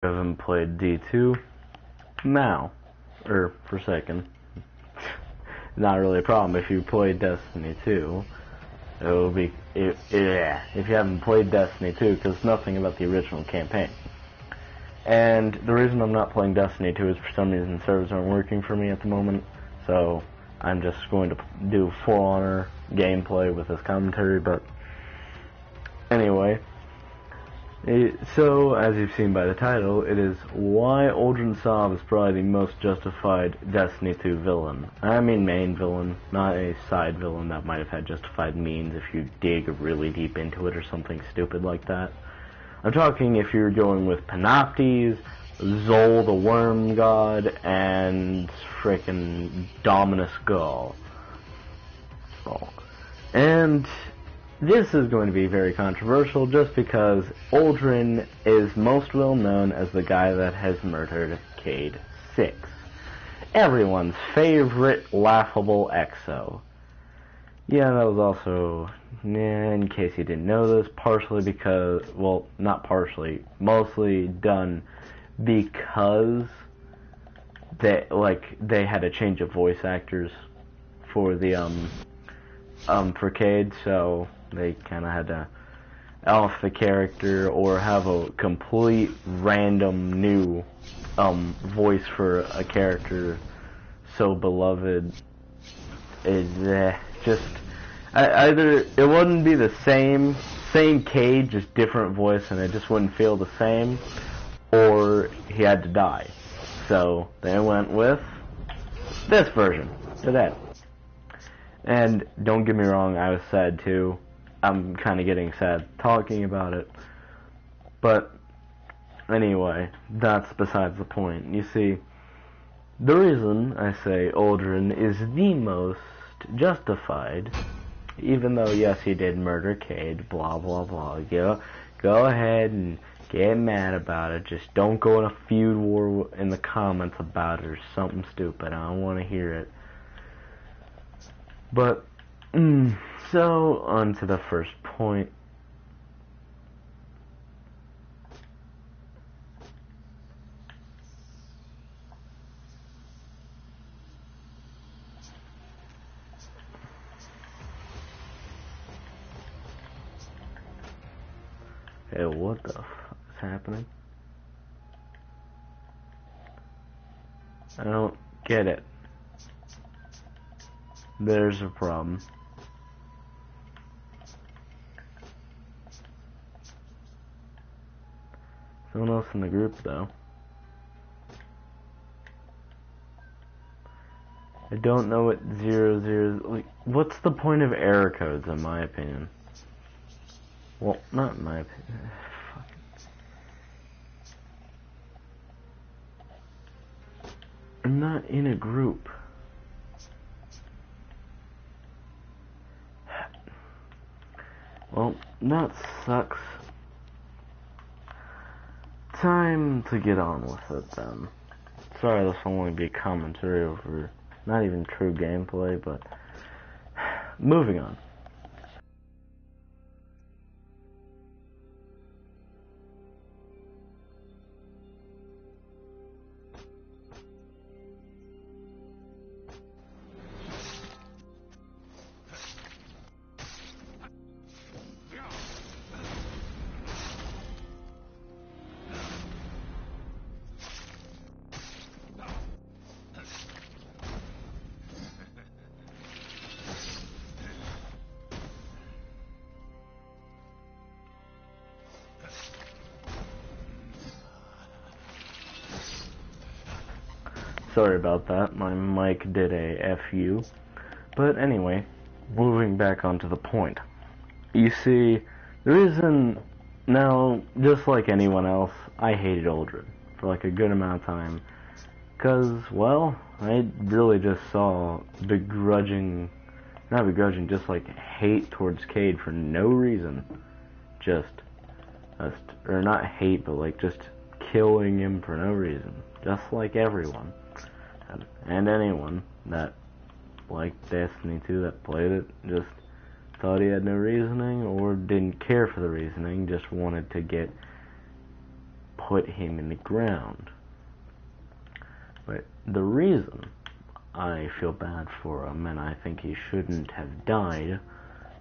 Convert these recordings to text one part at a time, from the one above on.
haven't played D2 now, or for second. Not really a problem if you play Destiny 2. It will be, if you haven't played Destiny 2, because nothing about the original campaign. And the reason I'm not playing Destiny 2 is for some reason servers aren't working for me at the moment, so I'm just going to do For Honor gameplay with this commentary, but anyway. So, as you've seen by the title, it is why Uldren Sov is probably the most justified Destiny 2 villain. I mean main villain, not a side villain that might have had justified means if you dig really deep into it or something stupid like that. I'm talking if you're going with Panoptes, Zol the Worm God, and frickin' Dominus Gaul. And this is going to be very controversial just because Uldren is most well known as the guy that has murdered Cayde 6. Everyone's favorite laughable exo. Yeah, that was also, in case you didn't know this, partially because, well, not partially, mostly done because they had a change of voice actors for the, for Cayde, so they kind of had to elf the character or have a complete random new voice for a character so beloved. Is just either it wouldn't be the same Cayde, just different voice, and it just wouldn't feel the same, or he had to die. So they went with this version today. And don't get me wrong, I was sad too. I'm kind of getting sad talking about it. But anyway, that's besides the point. You see, the reason I say Uldren is the most justified, even though yes, he did murder Cayde, blah blah blah. Go ahead and get mad about it. Just don't go in a feud war in the comments about it or something stupid. I don't want to hear it. But, so, on to the first point. Hey, what the fuck is happening? I don't get it. There's a problem. Someone else in the group, though. I don't know what 00... Like, what's the point of error codes, in my opinion? Well, not in my opinion. I'm not in a group. Well, that sucks. Time to get on with it then. Sorry, this will only be a commentary over not even true gameplay, but moving on. Sorry about that, my mic did a FU. But anyway, moving back onto the point. You see, the reason, now, just like anyone else, I hated Uldren for like a good amount of time. Because, well, I really just saw begrudging, not begrudging, just like hate towards Cayde for no reason. Or not hate, but like just killing him for no reason. Just like everyone. And anyone that liked Destiny 2 that played it just thought he had no reasoning or didn't care for the reasoning, just wanted to get put him in the ground. But the reason I feel bad for him, and I think he shouldn't have died,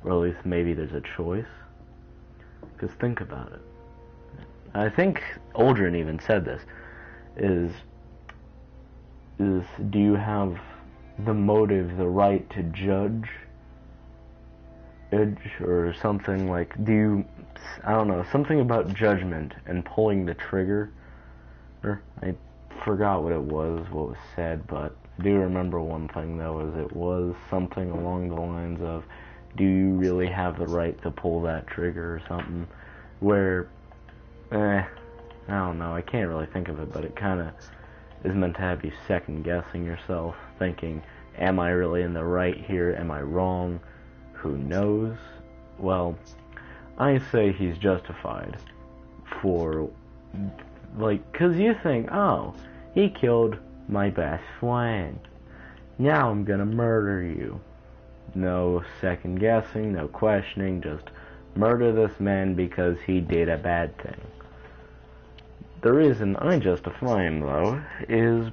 or at least maybe there's a choice, because think about it. I think Uldren even said this, is do you have the motive, the right to judge, or something like, I don't know, something about judgment and pulling the trigger, or I forgot what was said, but I do remember one thing though, is it was something along the lines of, do you really have the right to pull that trigger or something, where, I don't know, I can't really think of it, but it kind of is meant to have you second guessing yourself, thinking, am I really in the right here, am I wrong, who knows? Well, I say he's justified for, like, cause you think, oh, he killed my best friend, now I'm gonna murder you. No second guessing, no questioning, just murder this man because he did a bad thing. The reason I justify him, though, is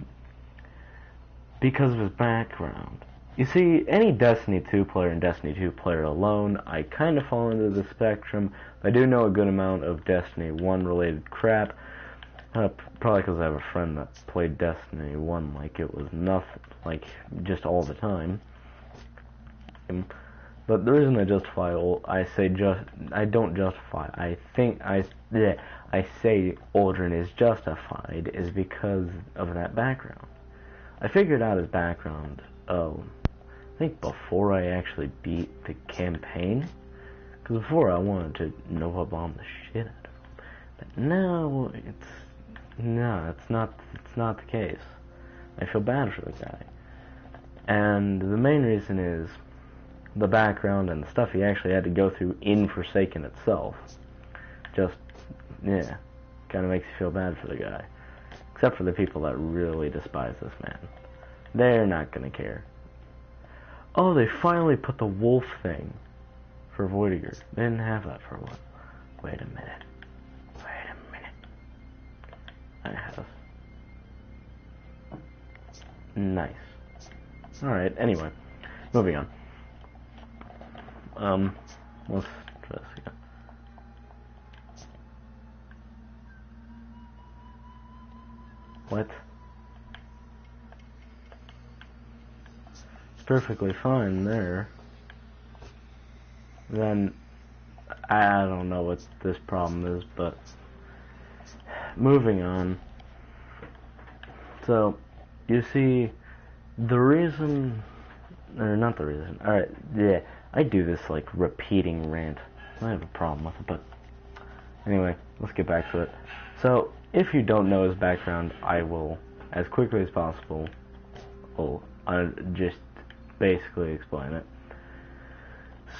because of his background. You see, any Destiny 2 player and Destiny 2 player alone, I kind of fall into the spectrum. I do know a good amount of Destiny 1 related crap, probably because I have a friend that played Destiny 1 like it was nothing, like just all the time. But the reason I justify, I say Uldren is justified is because of that background. I figured out his background, I think before I actually beat the campaign, because before I wanted to Nova Bomb the shit out of him. But now, it's not the case. I feel bad for the guy. And the main reason is the background and the stuff he actually had to go through in Forsaken itself. Just, yeah, kind of makes you feel bad for the guy. Except for the people that really despise this man. They're not gonna care. Oh, they finally put the wolf thing for Voidiger. They didn't have that for a while. Wait a minute. I have. Nice. Alright, anyway. Moving on. Let's try this again. What? It's perfectly fine there. Then, I don't know what this problem is, but moving on. So, you see, the reason, or not the reason, alright, yeah, I do this, like, repeating rant. I have a problem with it, but anyway, let's get back to it. So, if you don't know his background, I will, as quickly as possible, just basically explain it.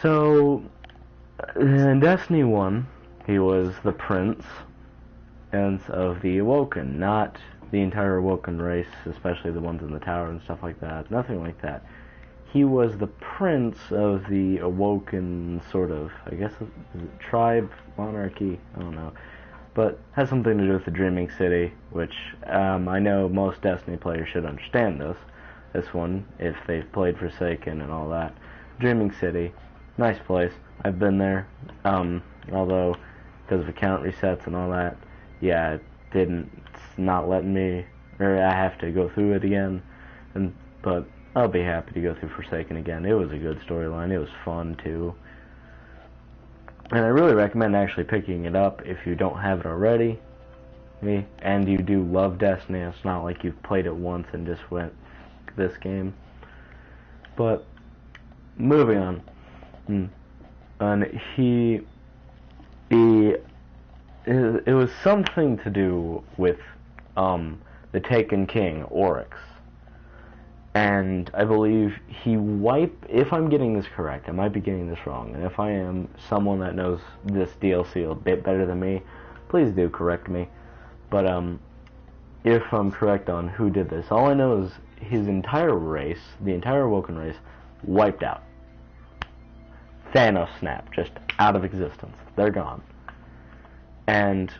So, in Destiny 1, he was the prince of the Awoken, not the entire Awoken race, especially the ones in the tower and stuff like that, nothing like that. He was the prince of the Awoken, sort of, I guess, is it tribe, monarchy, I don't know, but has something to do with the Dreaming City, which I know most Destiny players should understand this one, if they've played Forsaken and all that. Dreaming City, nice place, I've been there, although, because of account resets and all that, yeah, it's not letting me, or I have to go through it again, but I'll be happy to go through Forsaken again. It was a good storyline, it was fun too, and I really recommend actually picking it up if you don't have it already, and you do love Destiny. It's not like you've played it once and just went, this game. But, moving on, and it was something to do with the Taken King, Oryx. And I believe if I'm getting this correct, I might be getting this wrong, and if I am, someone that knows this DLC a bit better than me, please do correct me. But if I'm correct on who did this, all I know is his entire race, the entire Awoken race, wiped out. Thanos snap, just out of existence. They're gone. And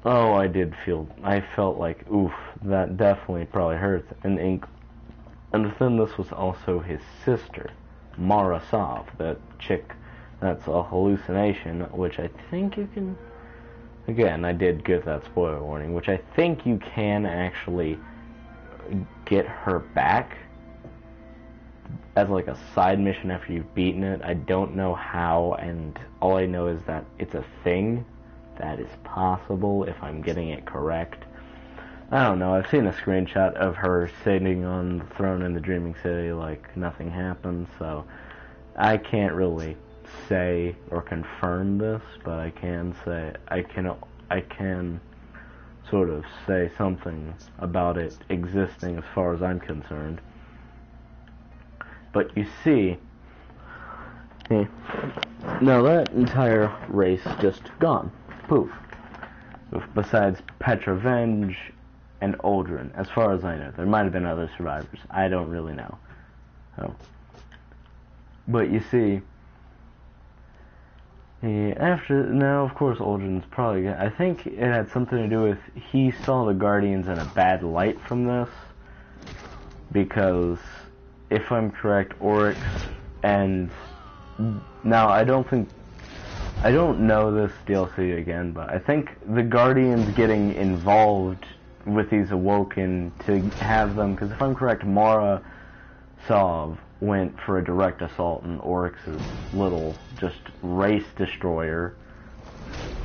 Oh, I felt like, oof, that definitely probably hurts. And then this was also his sister, Mara Sov, that chick that's a hallucination, which I think you can, again, I did give that spoiler warning, which I think you can actually get her back as like a side mission after you've beaten it. I don't know how, and all I know is that it's a thing that is possible if I'm getting it correct. I don't know, I've seen a screenshot of her sitting on the throne in the Dreaming City like nothing happened, so I can't really say or confirm this, but I can sort of say something about it existing as far as I'm concerned. But you see, now that entire race just gone. Poof. Besides Petra Venge and Uldren, as far as I know. There might have been other survivors. I don't really know. Oh. But you see, now of course Uldren's probably, I think it had something to do with he saw the Guardians in a bad light from this, because if I'm correct, Oryx and now I don't know this DLC again, but I think the Guardians getting involved with these Awoken to have them, because if I'm correct, Mara Sov went for a direct assault and Oryx's little just race destroyer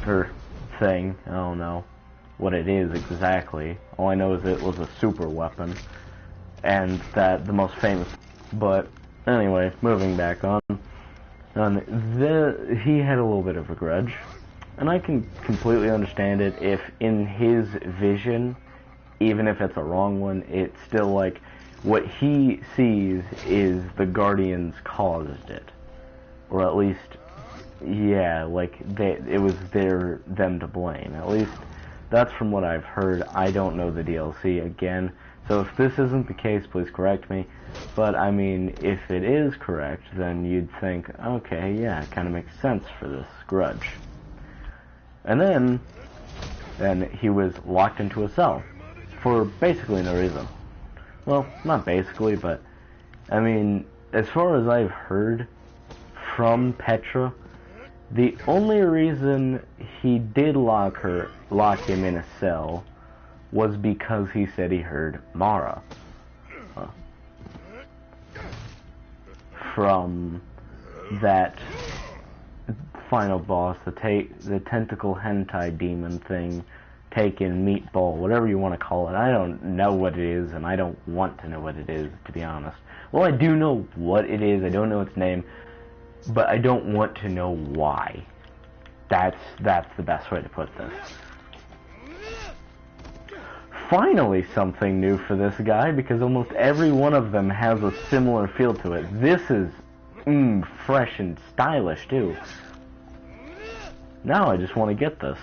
or thing, I don't know what it is exactly. All I know is it was a super weapon, and that the most famous. But anyway, moving back on. He had a little bit of a grudge, and I can completely understand it if in his vision, even if it's a wrong one, it's still like what he sees is the Guardians caused it, or at least, yeah, like it was them to blame. At least that's from what I've heard. I don't know the DLC again, so if this isn't the case, please correct me. But I mean, if it is correct, then you'd think, okay, yeah, it kind of makes sense for this grudge. And then he was locked into a cell for basically no reason. Well, not basically, but I mean, as far as I've heard from Petra, the only reason he did lock him in a cell was because he said he heard Mara from that final boss, the tentacle hentai demon thing, taken meatball, whatever you want to call it. I don't know what it is, and I don't want to know what it is, to be honest. Well, I do know what it is. I don't know its name, but I don't want to know why. That's the best way to put this. Finally something new for this guy, because almost every one of them has a similar feel to it. This is fresh and stylish too. Now I just want to get this.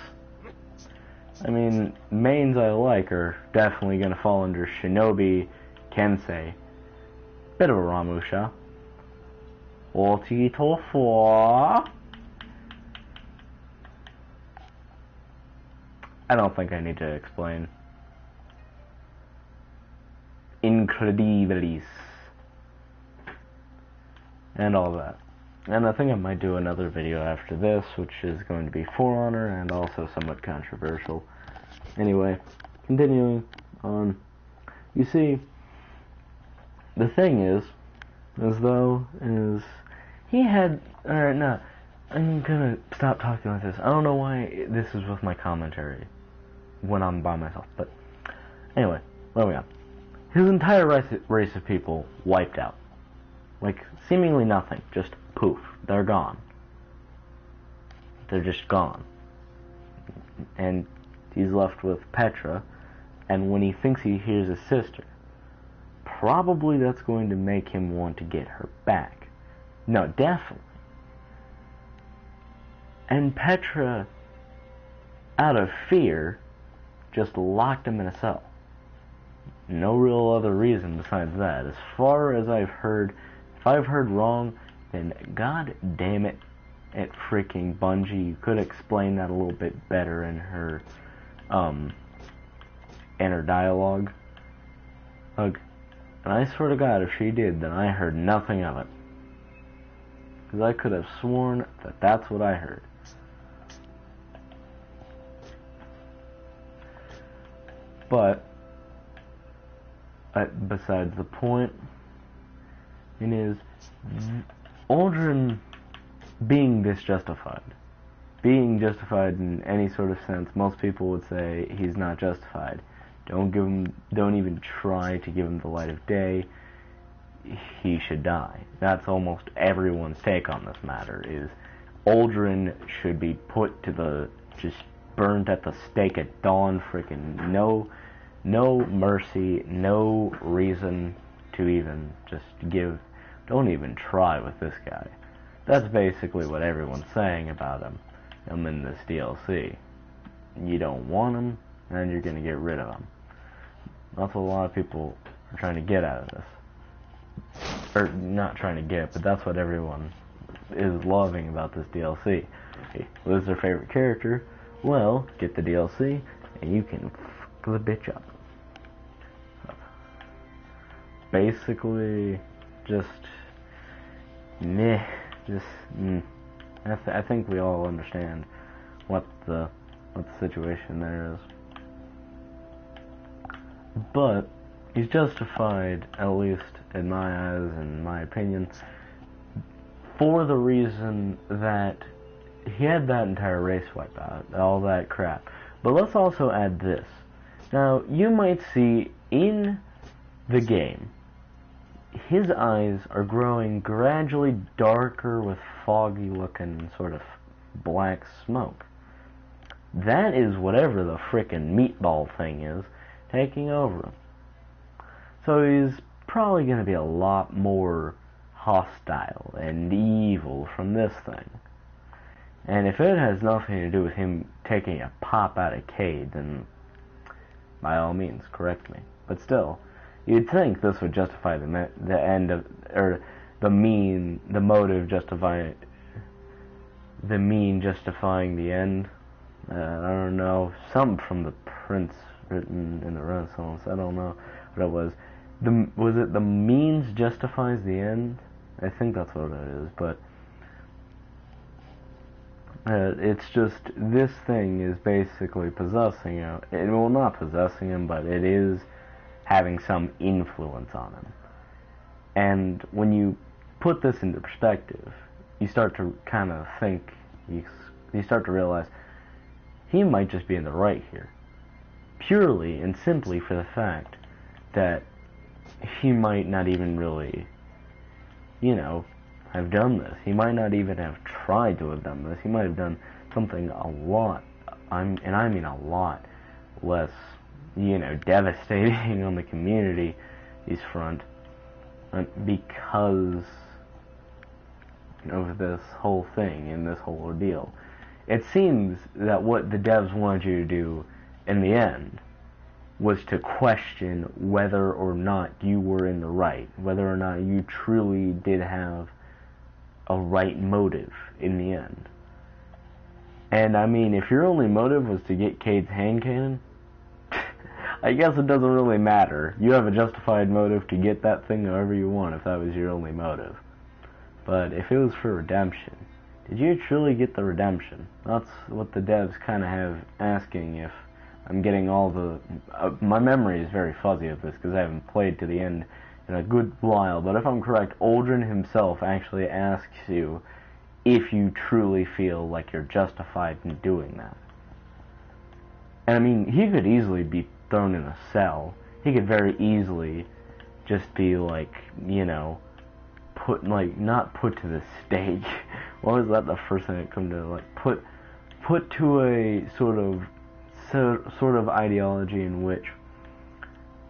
I mean, mains I like are definitely going to fall under Shinobi, Kensei. Bit of a Ramusha. Ultito 4. I don't think I need to explain. Incredibilis. And all that. And I think I might do another video after this, which is going to be For Honor and also somewhat controversial. Anyway, continuing on. You see, the thing is he had, alright, no, I'm gonna stop talking like this. I don't know why this is with my commentary when I'm by myself, but anyway, moving on. His entire race of people wiped out. Like, seemingly nothing. Just poof. They're gone. They're just gone. And he's left with Petra, and when he thinks he hears his sister, probably that's going to make him want to get her back. No, definitely. And Petra, out of fear, just locked him in a cell. No real other reason besides that. As far as I've heard, if I've heard wrong, then god damn it, freaking Bungie, you could explain that a little bit better in her inner dialogue. Like, and I swear to God, if she did, then I heard nothing of it. Because I could have sworn that that's what I heard. But, besides the point, it is Uldren being this justified. Being justified in any sort of sense, most people would say he's not justified. Don't even try to give him the light of day. He should die. That's almost everyone's take on this matter, is Uldren should be put to the, just burnt at the stake at dawn, freaking no mercy, no reason to even just give, don't even try with this guy. That's basically what everyone's saying about him in this DLC. You don't want him, and you're gonna get rid of him. That's what a lot of people are trying to get out of this. Or, not trying to get, but that's what everyone is loving about this DLC. Hey, lose their favorite character, well, get the DLC, and you can fuck the bitch up. Basically, just, meh, just, I think we all understand what the situation there is. But he's justified, at least in my eyes and my opinion, for the reason that he had that entire race wiped out, all that crap. But let's also add this. Now, you might see in the game, his eyes are growing gradually darker with foggy looking sort of black smoke. That is whatever the frickin' meatball thing is taking over him. So he's probably going to be a lot more hostile and evil from this thing. And if it has nothing to do with him taking a pop out of Cade, then by all means, correct me. But still, you'd think this would justify the end of, or the motive justifying, the mean justifying the end. I don't know, something from the Prince written in the Renaissance. I don't know what it was. Was it the means justifies the end? I think that's what it is, but it's just, this thing is basically possessing him. Well, not possessing him, but it is having some influence on him. And when you put this into perspective, you start to kind of think, you start to realize he might just be in the right here. Purely and simply for the fact that he might not even really, have done this. He might not even have tried to have done this. He might have done something a lot, and I mean a lot, less, devastating on the community's front, because of this whole thing and this whole ordeal. It seems that what the devs wanted you to do in the end was to question whether or not you were in the right, whether or not you truly did have a right motive in the end. And I mean, if your only motive was to get Cade's hand cannon, I guess it doesn't really matter. You have a justified motive to get that thing however you want if that was your only motive. But if it was for redemption, did you truly get the redemption? That's what the devs kind of have asking. If I'm getting all the... my memory is very fuzzy of this because I haven't played to the end in a good while, but if I'm correct, Uldren himself actually asks you if you truly feel like you're justified in doing that. And I mean, he could easily be thrown in a cell. He could very easily just be like, not put to the stake. What was that the first thing that come to, like, put to a sort of ideology in which,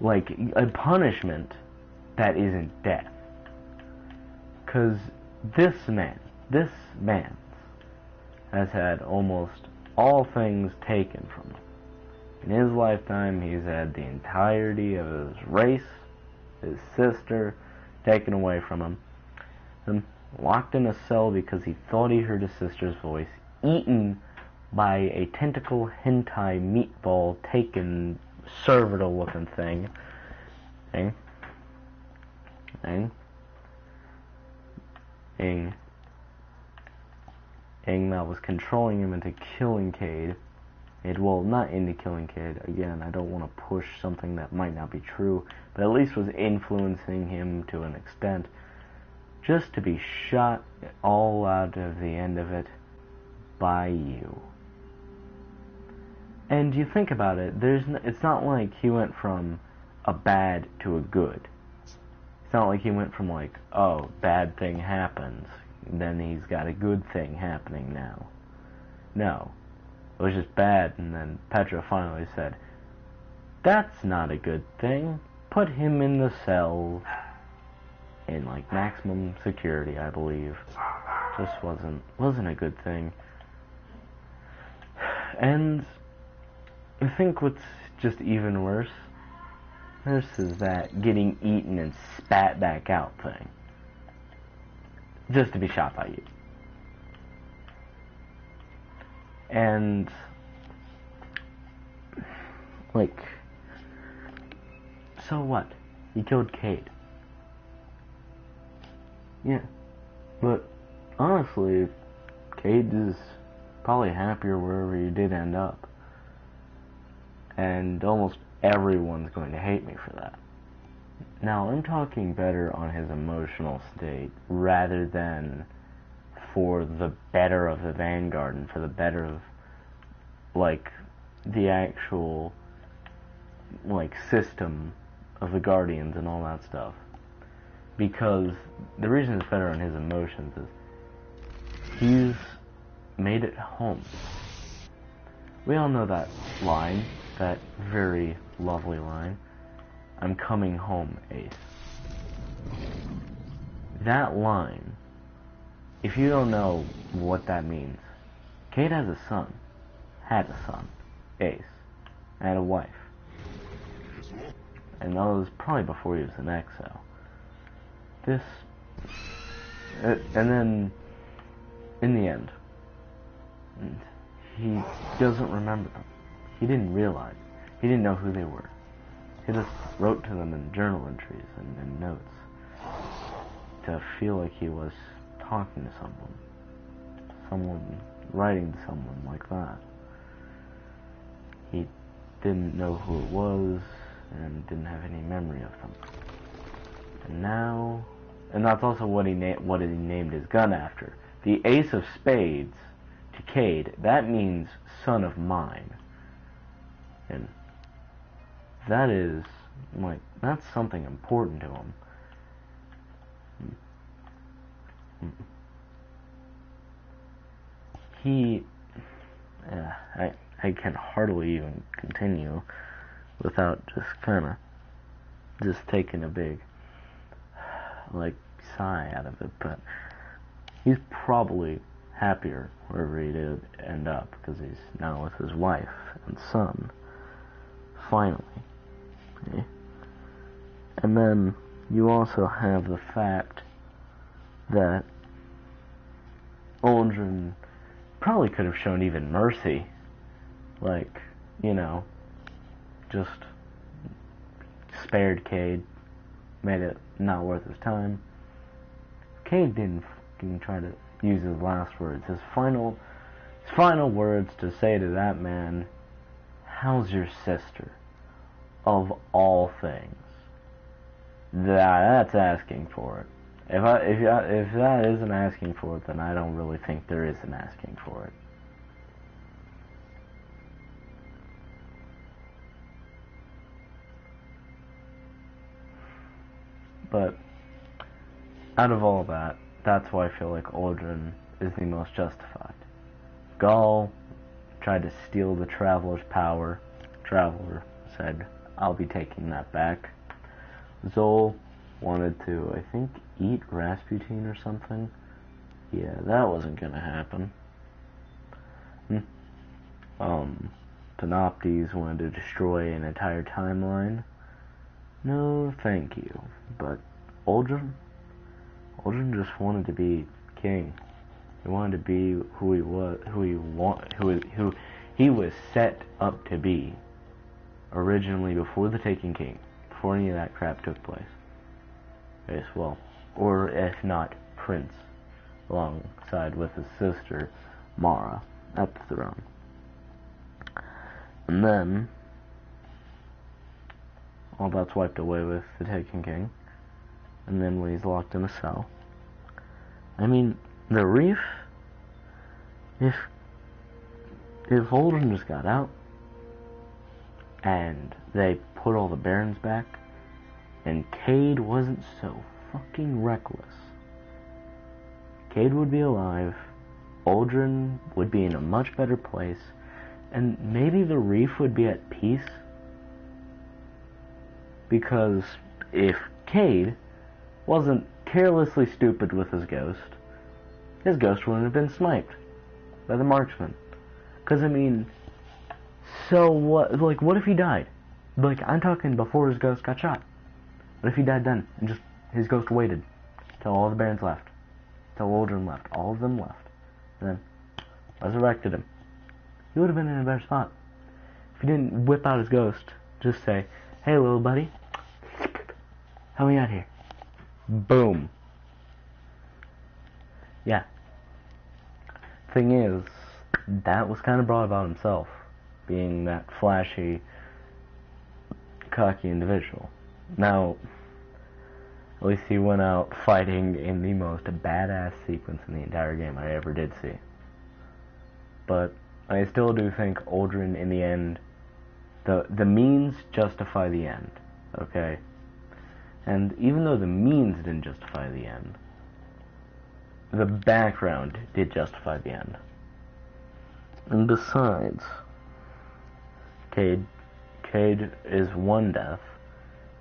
like, a punishment that isn't death. Because this man has had almost all things taken from him. In his lifetime, he's had the entirety of his race, his sister, taken away from him. And locked in a cell because he thought he heard his sister's voice, eaten by a tentacle hentai meatball taken servitor looking thing. Thing. That was controlling him into killing Cade. Well, not into killing Cade. Again, I don't want to push something that might not be true, but at least was influencing him to an extent. Just to be shot all out of the end of it by you. And you think about it, it's not like he went from a bad to a good. It's not like he went from like, oh, bad thing happens, then he's got a good thing happening now. No. It was just bad, and then Petra finally said, that's not a good thing. Put him in the cell in like maximum security, I believe. Just wasn't a good thing. And I think what's just even worse, this is that getting eaten and spat back out thing. Just to be shot by you. And like, so what? He killed Cade. Yeah. But honestly, Cade is probably happier wherever he did end up. And almost everyone's going to hate me for that. Now, I'm talking better on his emotional state rather than for the better of the Vanguard and for the better of, like, the actual, like, system of the Guardians and all that stuff. Because the reason it's better on his emotions is he's made it home. We all know that line, that very lovely line, I'm coming home, Ace. That line, if you don't know what that means, Cade has a son, had a son, Ace, and a wife. And that was probably before he was in exile. And then, in the end, he doesn't remember them. He didn't realize. He didn't know who they were. He just wrote to them in journal entries and in notes to feel like he was talking to someone writing to someone like that. He didn't know who it was and didn't have any memory of them. And now, and that's also what he named his gun after. The Ace of Spades to Cade, that means son of mine. And that is, like, that's something important to him. I can hardly even continue without just taking a big, like, sigh out of it, but he's probably happier wherever he did end up, because he's now with his wife and son, finally. Okay? And then you also have the fact that Uldren probably could have shown even mercy, like, you know, just spared Cade, made it not worth his time. Cade didn't try to use his last words. His final words to say to that man, how's your sister? Of all things. That's asking for it. If that isn't asking for it, then I don't really think there is an asking for it. But out of all that, that's why I feel like Uldren is the most justified. Gaul tried to steal the Traveler's power. Traveler said, I'll be taking that back. Zol wanted to, I think, eat Rasputin or something. Yeah, that wasn't gonna happen. Panoptes wanted to destroy an entire timeline. No, thank you. But Uldren just wanted to be king. He wanted to be who he was, who he was set up to be originally before the Taken King, before any of that crap took place. Yes, well, or if not, Prince, alongside with his sister Mara at the throne. And then all that's wiped away with the Taken King. And then when he's locked in a cell. I mean, the Reef, if Uldren just got out, and they put all the barons back, and Cade wasn't so fucking reckless, Cade would be alive, Uldren would be in a much better place, and maybe the Reef would be at peace. Because if Cade wasn't carelessly stupid with his ghost wouldn't have been sniped by the marksman. Because, I mean, so what, like, what if he died? Like, I'm talking before his ghost got shot. What if he died then, and just, his ghost waited till all the barons left, till Uldren left, all of them left, and then resurrected him? He would have been in a better spot. If he didn't whip out his ghost, just say, hey, little buddy, how we out here? Boom. Yeah. Thing is, that was kind of brought about himself, being that flashy, cocky individual. Now, at least he went out fighting in the most badass sequence in the entire game I ever did see. But I still do think Uldren, in the end, the means justify the end, okay? And even though the means didn't justify the end, the background did justify the end. And besides, Cade is one death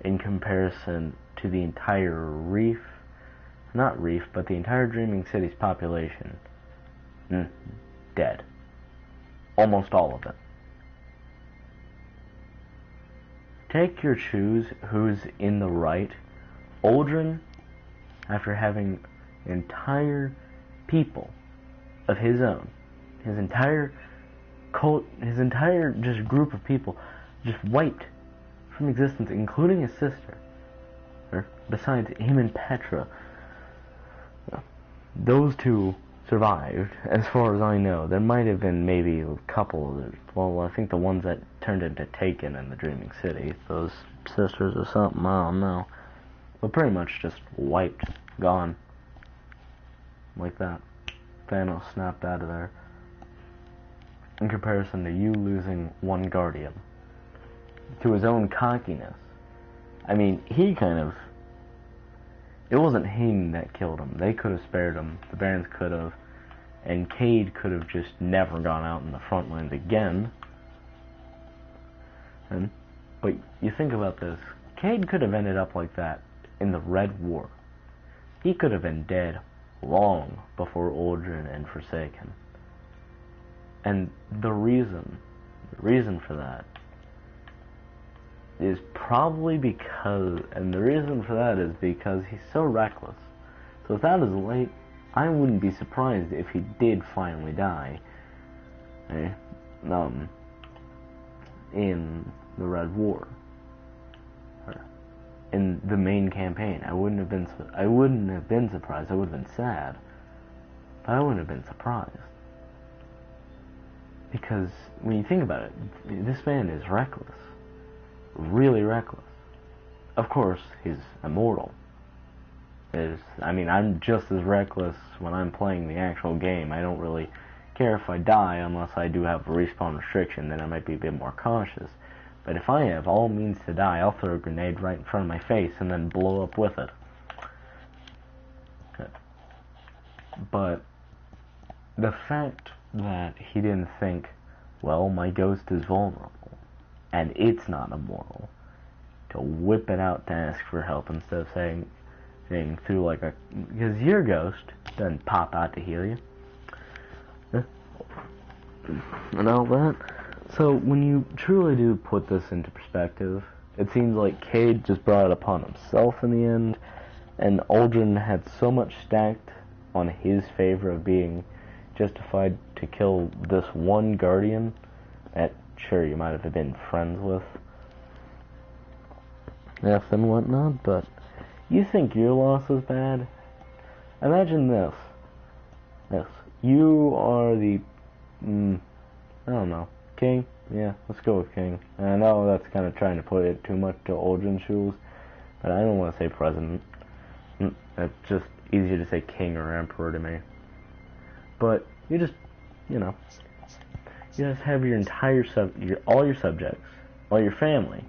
in comparison to the entire Reef, not Reef, but the entire Dreaming City's population. Dead. Almost all of it. Take your choose who's in the right. Uldren, after having entire people of his own, his entire cult, his entire just group of people just wiped from existence, including his sister. Or besides him and Petra, those two survived, as far as I know. There might have been maybe a couple that, well, I think the ones that turned into Taken in the Dreaming City, those sisters or something, I don't know. But pretty much just wiped, gone. Like that. Thanos snapped out of there. In comparison to you losing one Guardian. To his own cockiness. I mean, he kind of... It wasn't him that killed him. They could have spared him. The Barons could have. And Cade could have just never gone out in the front lines again. But you think about this. Cade could have ended up like that in the Red War. He could have been dead long before Uldren and Forsaken. And the reason for that is probably because, and the reason for that is because he's so reckless. So if that is late, I wouldn't be surprised if he did finally die, in the Red War, in the main campaign. I wouldn't have been surprised. I would have been sad, but I wouldn't have been surprised. Because when you think about it, this man is reckless. Really reckless. Of course, he's immortal. I mean, I'm just as reckless when I'm playing the actual game. I don't really care if I die unless I do have a respawn restriction, then I might be a bit more cautious. But if I have all means to die, I'll throw a grenade right in front of my face and then blow up with it. But the fact that he didn't think, well, my ghost is vulnerable, and it's not immortal, to whip it out to ask for help instead of saying through like a... Because your ghost doesn't pop out to heal you. And all that. So when you truly do put this into perspective, it seems like Cade just brought it upon himself in the end, and Uldren had so much stacked on his favor of being justified to kill this one guardian that, sure, you might have been friends with, and whatnot, but you think your loss is bad? Imagine this. You are the, I don't know, king? Yeah, let's go with king. And I know that's kind of trying to put it too much to Uldren's shoes, but I don't want to say president. It's just easier to say king or emperor to me. But you just, you just have your entire all your subjects, all your family,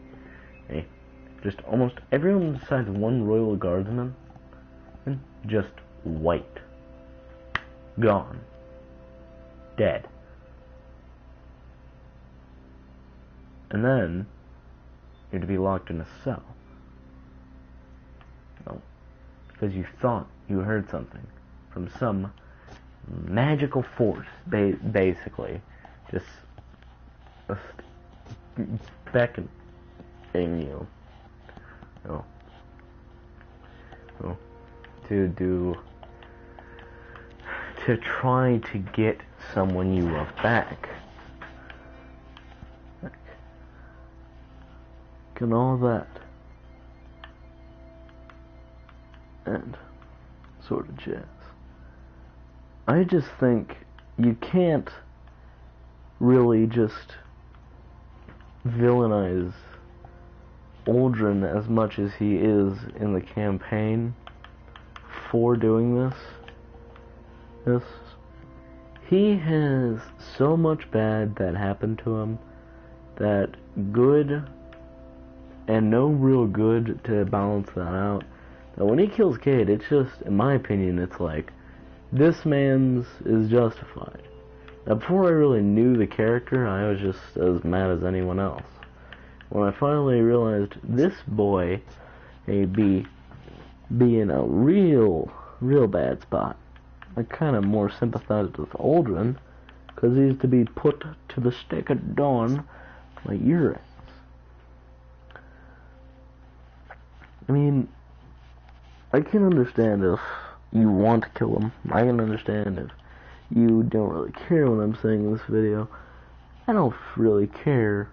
just almost everyone besides one royal guardsman, and just wiped, gone, dead. And then you're to be locked in a cell. No, because you thought you heard something from some magical force, basically, just beckoning you. To try to get someone you love back. And all that. And sort of jazz. I just think you can't really just villainize Uldren as much as he is in the campaign for doing this. He has so much bad that happened to him that good and no real good to balance that out. Now when he kills Cade, it's just, in my opinion, it's like, this man's is justified. Now before I really knew the character, I was just as mad as anyone else. When I finally realized this boy may be in a real bad spot, I kind of more sympathized with Uldren, because he's to be put to the stake at dawn like your ass. I mean, I can understand if you want to kill him. I can understand if you don't really care what I'm saying in this video. I don't really care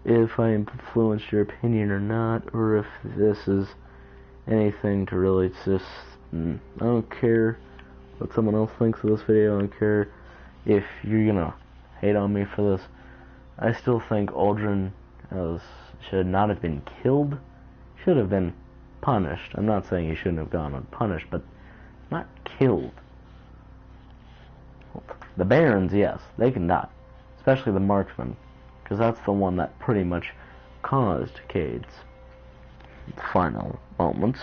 if I influenced your opinion or not, or if this is anything to really just, I don't care what someone else thinks of this video. I don't care if you're gonna hate on me for this. I still think Uldren should not have been killed, should have been punished. I'm not saying he shouldn't have gone unpunished, but not killed. The barons, yes, they can die, especially the marksman, because that's the one that pretty much caused Cade's final moments.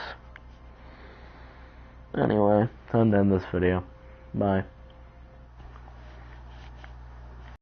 Anyway, time to end this video. Bye.